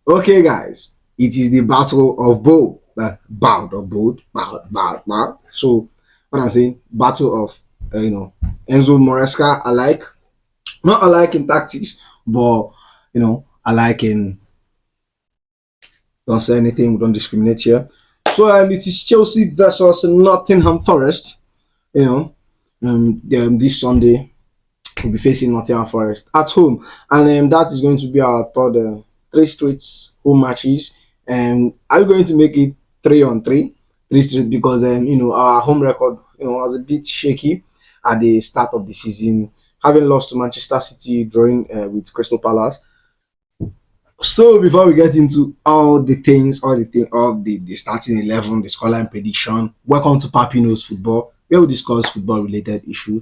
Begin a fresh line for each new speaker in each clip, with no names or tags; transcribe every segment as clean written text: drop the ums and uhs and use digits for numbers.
Okay, guys, it is the battle of bold, bound or bold, bound. So, what I'm saying, battle of Enzo Moresca. I like not alike in tactics, but alike in don't say anything. We don't discriminate here. So, it is Chelsea versus Nottingham Forest. You know, this Sunday we'll be facing Nottingham Forest at home, and that is going to be our third three straight home matches. And are we going to make it three on three straight? Because our home record was a bit shaky at the start of the season, having lost to Manchester City, drawing with Crystal Palace. So before we get into all the starting 11, the scoreline prediction, welcome to Papino's Football, where we discuss football related issues,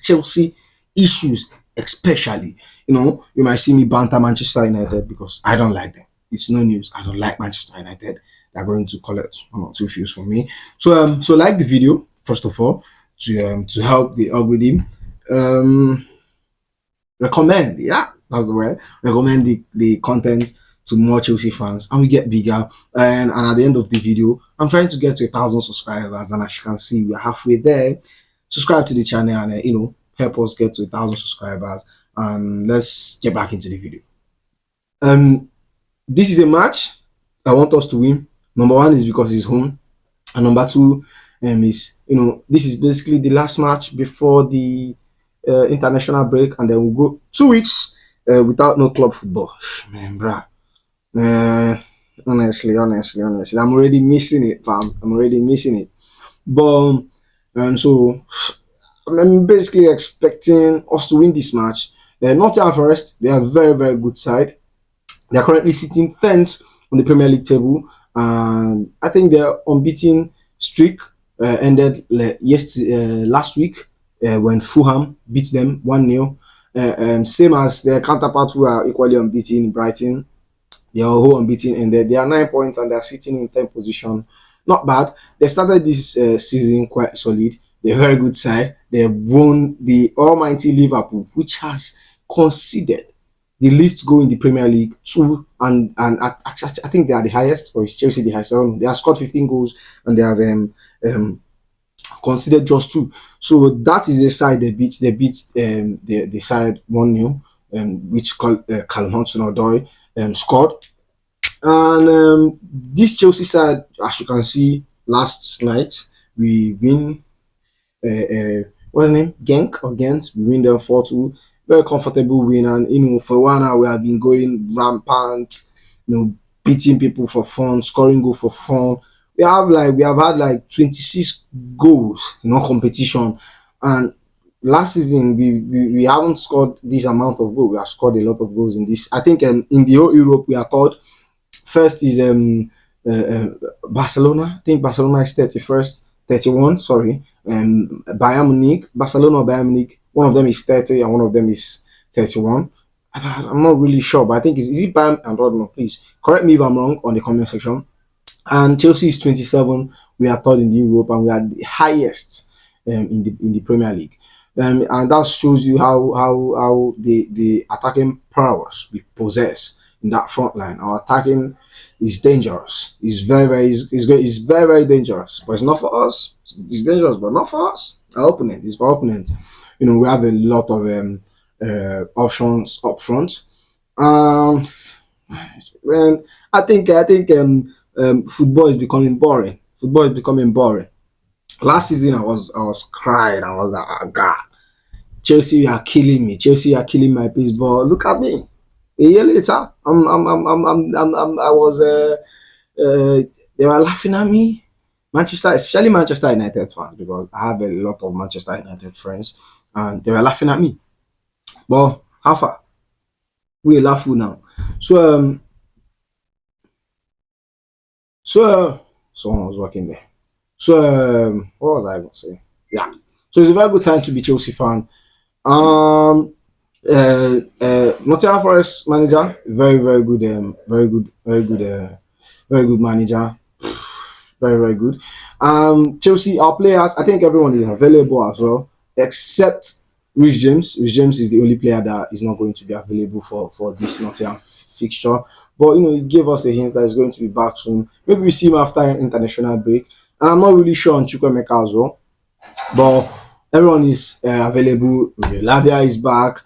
Chelsea issues, especially. You might see me banter Manchester United because I don't like them. It's no news. I don't like Manchester United. They're going to collect one or two views from me. So like the video first of all to help the algorithm. Um, recommend, yeah, that's the word. Recommend the content to more Chelsea fans, and we get bigger. And at the end of the video, I'm trying to get to 1,000 subscribers, and as you can see, we're halfway there. Subscribe to the channel and help us get to 1,000 subscribers. And let's get back into the video. Um, this is a match I want us to win. Number one is because it's home, and number two is this is basically the last match before the international break, and then we'll go 2 weeks without no club football. Man, bruh. Honestly, I'm already missing it, fam. I'm already missing it. But so I'm basically expecting us to win this match. Nottingham Forest, they are a very, very good side. They are currently sitting 10th on the Premier League table, and I think their unbeaten streak ended last week when Fulham beat them 1-0. Same as their counterparts who are equally unbeaten, Brighton. They are all unbeaten, and they are 9 points and they are sitting in 10th position. Not bad. They started this season quite solid. They're a very good side. They won the almighty Liverpool, which has conceded the least goal in the Premier League, two, and I think they are the highest, or is Chelsea the highest? I don't know. They have scored 15 goals and they have um, conceded just two. So that is the side they beat. They beat the side 1-0, which Callum Hudson-Odoi scored. And this Chelsea side, as you can see, last night we win. What's his name? Genk or Ghent. We win them 4-2. Very comfortable win, and for 1 hour we have been going rampant. Beating people for fun, scoring goal for fun. We have had like 26 goals, competition, and last season we haven't scored this amount of goals. We have scored a lot of goals in this. I think in the whole Europe we are third. First is Barcelona. I think Barcelona is 31st, 31. Sorry, Bayern Munich, Barcelona or Bayern Munich. One of them is 30 and one of them is 31. I'm not really sure, but I think is it Bayern and Dortmund? Please correct me if I'm wrong on the comment section. And Chelsea is 27. We are third in Europe, and we are the highest in the Premier League. And that shows you how the attacking prowess we possess in that front line. Our attacking is dangerous. It's very dangerous. But it's not for us. It's dangerous, but not for us. Our opponent. It's for opponent. We have a lot of options up front. Um, when I think football is becoming boring. Football is becoming boring. Last season, I was crying. I was like, oh God, Chelsea are killing me. Chelsea are killing my peace. But look at me. A year later, I was they were laughing at me. Manchester, especially Manchester United fans, because I have a lot of Manchester United friends, and they were laughing at me. But how far? We laugh now. So so someone was working there. So what was I going to say? Yeah. So it's a very good time to be Chelsea fan. Um, Nottingham Forest manager, very good, very good manager, very good. Chelsea, our players, I think everyone is available as well, except Rich James is the only player that is not going to be available for this Nottingham fixture. But he gave us a hint that he's going to be back soon. Maybe we see him after international break. And I'm not really sure on Chukwemeka as well. But everyone is available. Lavia is back.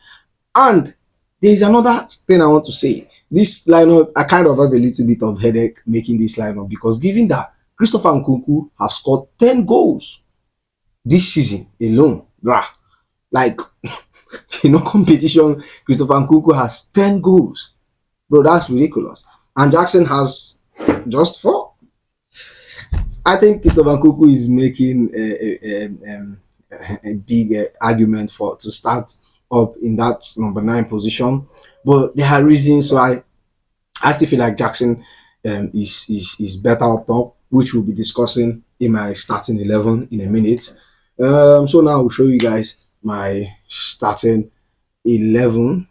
And there is another thing I want to say. This lineup, I kind of have a little bit of headache making this lineup because given that Christopher Nkunku has scored 10 goals this season alone, bruh, like, competition, Christopher Nkunku has 10 goals. Bro, that's ridiculous. And Jackson has just 4. I think Christopher Nkunku is making a big argument for to start up in that number 9 position. But there are reasons why I still feel like Jackson is better up top, which we'll be discussing in my starting 11 in a minute. So now I'll show you guys my starting 11.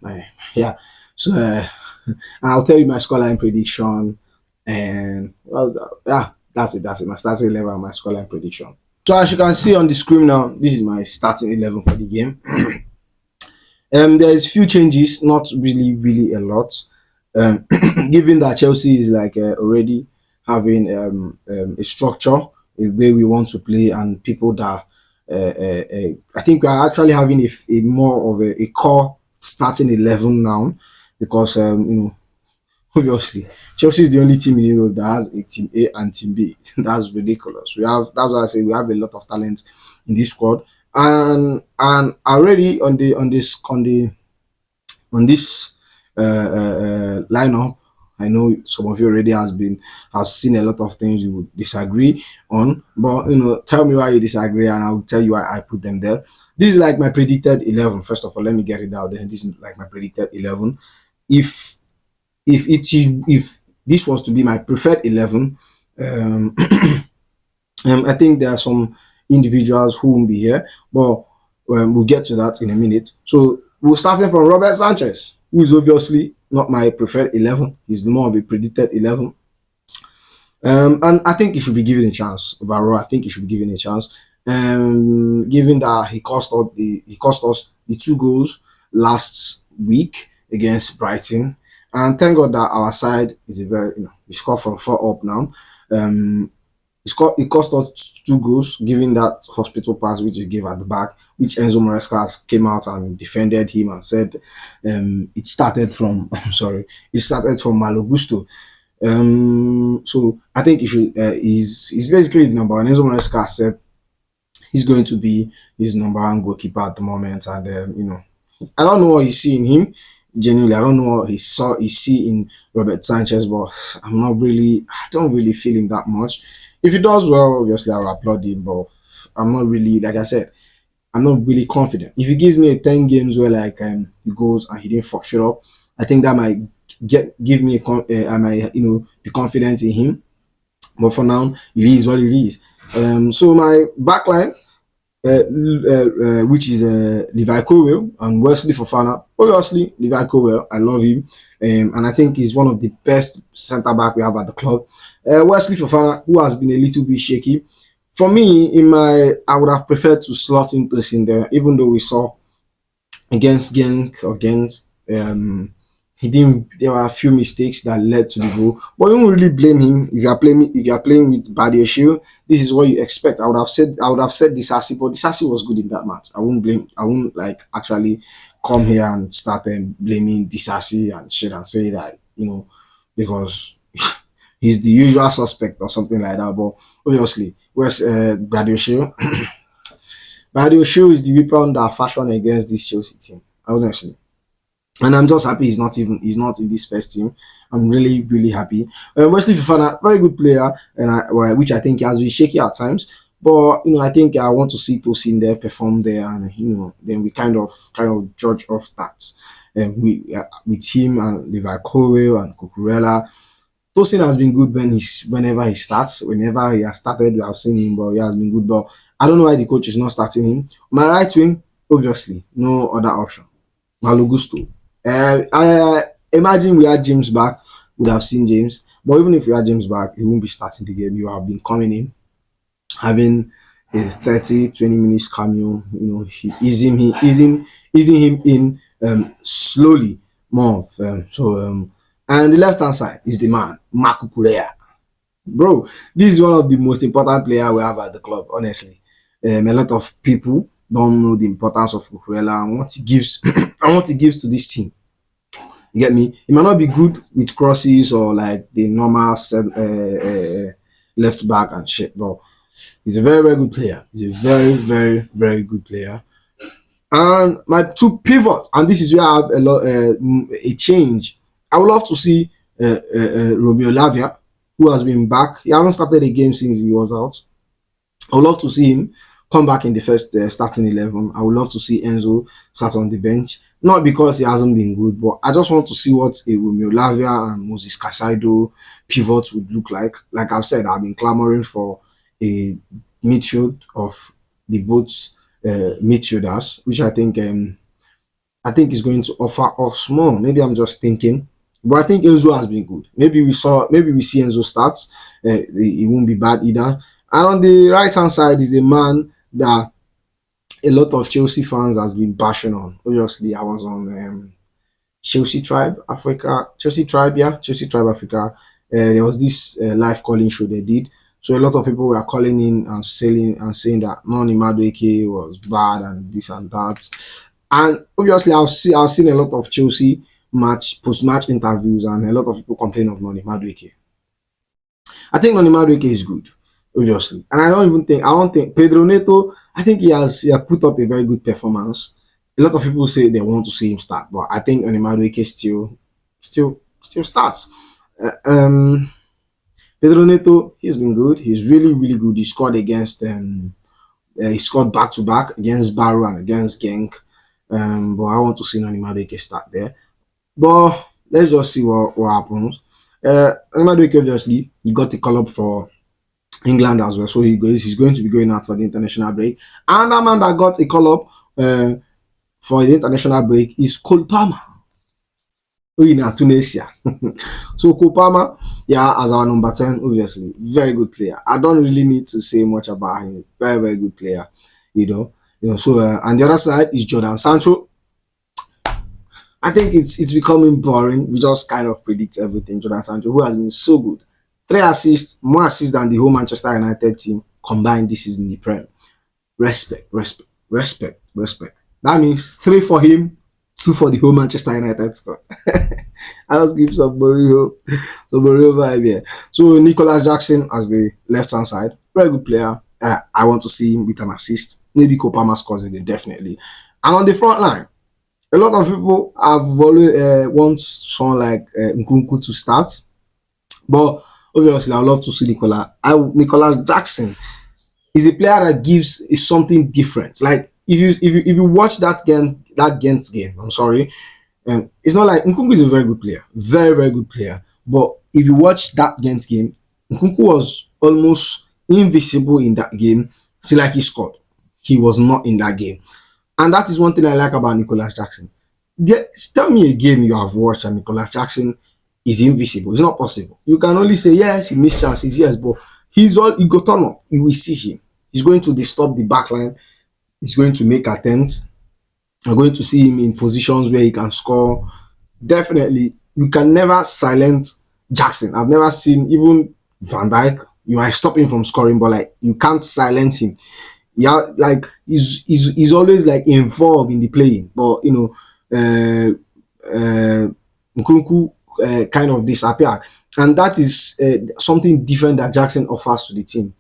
Yeah. So I'll tell you my scoreline prediction, and well, yeah, that's it. That's it. My starting 11 and my scoreline prediction. So as you can see on the screen now, this is my starting 11 for the game. There's few changes, not really a lot. Given that Chelsea is like already having a structure, a way we want to play, and people that I think we are actually having a more of a core starting 11 now, because obviously Chelsea is the only team in Europe that has a team A and team B. That's ridiculous. That's why I say we have a lot of talent in this squad, and already on this lineup, I know some of you already have seen a lot of things you would disagree on, but tell me why you disagree, and I'll tell you why I put them there. This is like my predicted 11. First of all, let me get it out there. This is like my predicted 11. If if this was to be my preferred 11, I think there are some individuals who won't be here, but we'll get to that in a minute. So we're starting from Robert Sanchez, who is obviously not my preferred 11. He's more of a predicted 11. And I think he should be given a chance. Overall, I think he should be given a chance. Given that he cost us the 2 goals last week against Brighton, and thank God that our side is a very we scored from 4 up now. It cost us 2 goals, given that hospital pass which he gave at the back, which Enzo Maresca came out and defended him and said it started from it started from Malo Gusto. So I think he should he's basically the number one. Enzo Maresca said he's going to be his number 1 goalkeeper at the moment, and I don't know what you see in him. Genuinely, I don't know what he see in Robert Sanchez, but I don't really feel him that much. If he does well, obviously I will applaud him, but I'm not really, like I said, I'm not really confident. If he gives me a 10 games where like he goes and he didn't fuck shit up, I think that might give me I might be confident in him. But for now, it is what it is. So my backline, which is Levi Colwill and Wesley Fofana. Obviously, Levi Colwill, I love him, and I think he's one of the best centre back we have at the club. Wesley Fofana, who has been a little bit shaky. For me, I would have preferred to slot in there, even though we saw against Genk or Ghent, there were a few mistakes that led to the goal, but you won't really blame him. If you are playing with Badiashile, this is what you expect. I would have said Disasi, but Disasi was good in that match. I won't like actually come here and start blaming Disasi and shit and say that because he's the usual suspect or something like that. But obviously, where's Badiashile? Badiashile is the weapon that fashioned against this Chelsea team, honestly. And I'm just happy he's not in this first team. I'm really happy. Wesley Fofana, very good player, and which I think he has been shaky at times. But I think I want to see Tosin there perform there, and then we kind of judge off that. With him and Levi Colwill and Cucurella. Tosin has been good whenever he starts. Whenever he has started, we have seen him, but he has been good. But I don't know why the coach is not starting him. My right wing, obviously, no other option. Malo Gusto. I imagine we had James back, would have seen James. But even if we had James back, he won't be starting the game. You have been coming in, having a 30, 20 minutes cameo, he easing him in slowly more of and the left hand side is the man, Marco Correa. Bro, this is one of the most important player we have at the club, honestly. A lot of people don't know the importance of Cucurella and what he gives and what he gives to this team. You get me? He might not be good with crosses or like the normal left back and shit, but he's a very, very good player. He's a very, very, very good player. And my two pivot, and this is where I have a change. I would love to see Romeo Lavia, who has been back. He hasn't started a game since he was out. I would love to see him come back in the first starting 11. I would love to see Enzo sat on the bench. Not because he hasn't been good, but I just want to see what a Romeo Lavia and Moses Casado pivot would look like. Like I've said, I've been clamoring for a midfield of the both midfielders, which I think is going to offer us more. Maybe I'm just thinking, but I think Enzo has been good. Maybe we see Enzo starts. It won't be bad either. And on the right hand side is a man that a lot of Chelsea fans has been bashing on. Obviously, I was on Chelsea Tribe Africa, Chelsea Tribe, yeah, Chelsea Tribe Africa. There was this live calling show they did. So a lot of people were calling in and saying that Noni Madueke was bad and this and that. And obviously, I've seen a lot of Chelsea post match interviews and a lot of people complain of Noni Madueke. I think Noni Madueke is good, obviously, and I don't think Pedro Neto. I think he has put up a very good performance. A lot of people say they want to see him start, but I think Noni Madueke still starts. Uh, um, Pedro Neto, he's been good. He's really, really good. He scored back to back against Barrow and against Genk. But I want to see Nani Madueke start there. But let's just see what happens. Nani Madueke, obviously, he got the call up for England as well. So he's going to be going out for the international break. And that man that got a call up for the international break is Cole Palmer in Tunisia. So Kopama, yeah, as our number 10, obviously, very good player. I don't really need to say much about him. Very, very good player, you know. So and the other side is Jordan Sancho. I think it's becoming boring. We just kind of predict everything. Jordan Sancho, who has been so good. 3 assists, more assists than the whole Manchester United team combined this season in the Prem. Respect, respect, respect, respect. That means 3 for him, 2 for the whole Manchester United squad. I just give some Mourinho vibe here. So Nicholas Jackson as the left hand side, very good player. I want to see him with an assist. Maybe Kopama scores again, definitely. And on the front line, a lot of people have always want someone like Nkunku to start, but obviously I love to see Nicholas Jackson is a player that gives is something different. Like if you watch that Ghent game, I'm sorry, it's not like Nkunku is a very good player, very very good player. But if you watch that Ghent game, Nkunku was almost invisible in that game till like he scored. He was not in that game, and that is one thing I like about Nicholas Jackson. Tell me a game you have watched and Nicholas Jackson is invisible. It's not possible. You can only say yes, he missed chances, yes, but he got turn up. You will see him. He's going to disturb the back line. He's going to make attempts. You're going to see him in positions where he can score. Definitely, you can never silence Jackson. I've never seen even Van Dijk. You might stop him from scoring, but like you can't silence him. Yeah, like he's always like involved in the playing, but Nkunku kind of disappeared, and that is something different that Jackson offers to the team.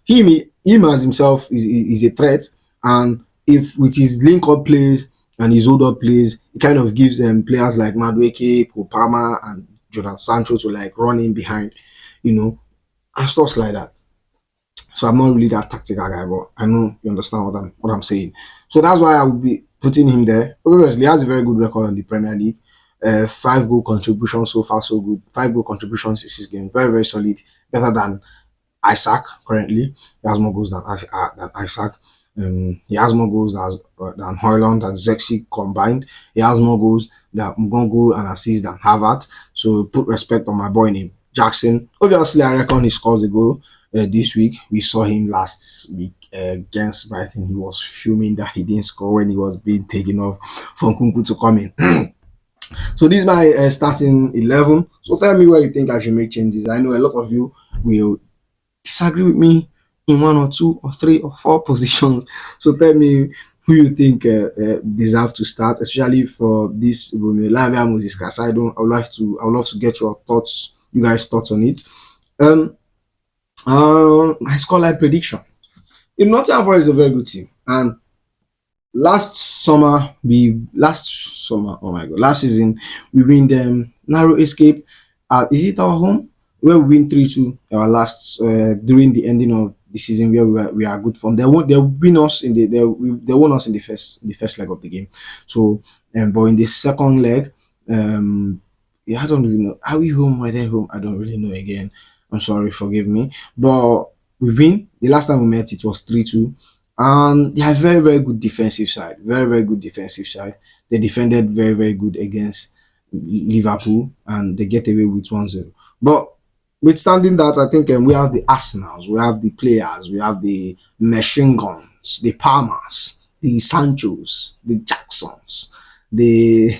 Him as himself is a threat, and if with his link up plays and his hold up plays, it kind of gives players like Madueke, Kopama, and Jordan Sancho to like run in behind, and stuff like that. So I'm not really that tactical guy, but I know you understand what I'm saying. So that's why I would be putting him there. Obviously, he has a very good record in the Premier League. 5 goal contributions so far, so good. 5 goal contributions this season, very very solid. Better than Isaac currently. He has more goals than Isaac. He has more goals than Hoyland and Zexi combined. He has more goals than Mugongo and assists than Harvard. So put respect on my boy named Jackson. Obviously, I reckon he scores a goal. this week. We saw him last week against Brighton. He was fuming that he didn't score when he was being taken off from Kunku to come in. So this is my starting 11. So tell me where you think I should make changes. I know a lot of you will disagree with me in one or two or three or four positions. So tell me who you think deserve to start, especially for this Romeo Lavia Moses Cas. I would love to get your thoughts, you guys' thoughts on it. Um, my scoreline prediction. Nottingham Forest is a very good team, and last summer, oh my god, last season we win them narrow escape. Is it our home where we win 3-2 our last during the ending of the season where we are good form. They win us in they won us in the first leg of the game. So but in the second leg, yeah, I don't even know. Are we home? Are they home? I don't really know again. I'm sorry, forgive me. But we win. The last time we met it was 3-2. And they have very, very good defensive side. Very, very good defensive side. They defended very, very good against Liverpool and they get away with 1-0. But withstanding that, I think we have the Arsenals, we have the players, we have the machine guns, the Palmers, the Sanchos, the Jacksons, the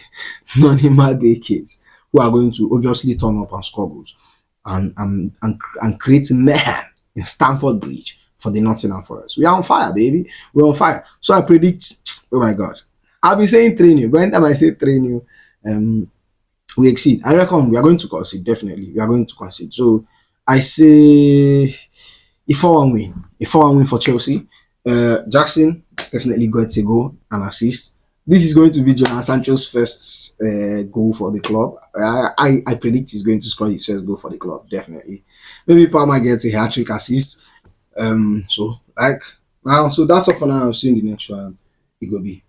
non kids who are going to obviously turn up and score goals and create mayhem in Stamford Bridge for the Nottingham Forest. We are on fire, baby. We're on fire. So I predict, oh my God. I've been saying 3-0, but anytime I say 3-0, we exceed. I reckon we are going to concede, definitely. We are going to concede. So I say a 4-1 win. A 4-1 win for Chelsea. Jackson definitely got a goal and assist. This is going to be Jonan Sancho's first goal for the club. I predict he's going to score his first goal for the club, definitely. Maybe Palmer gets a hat-trick assist. So that's all for now. I'll see you in the next one. It go be.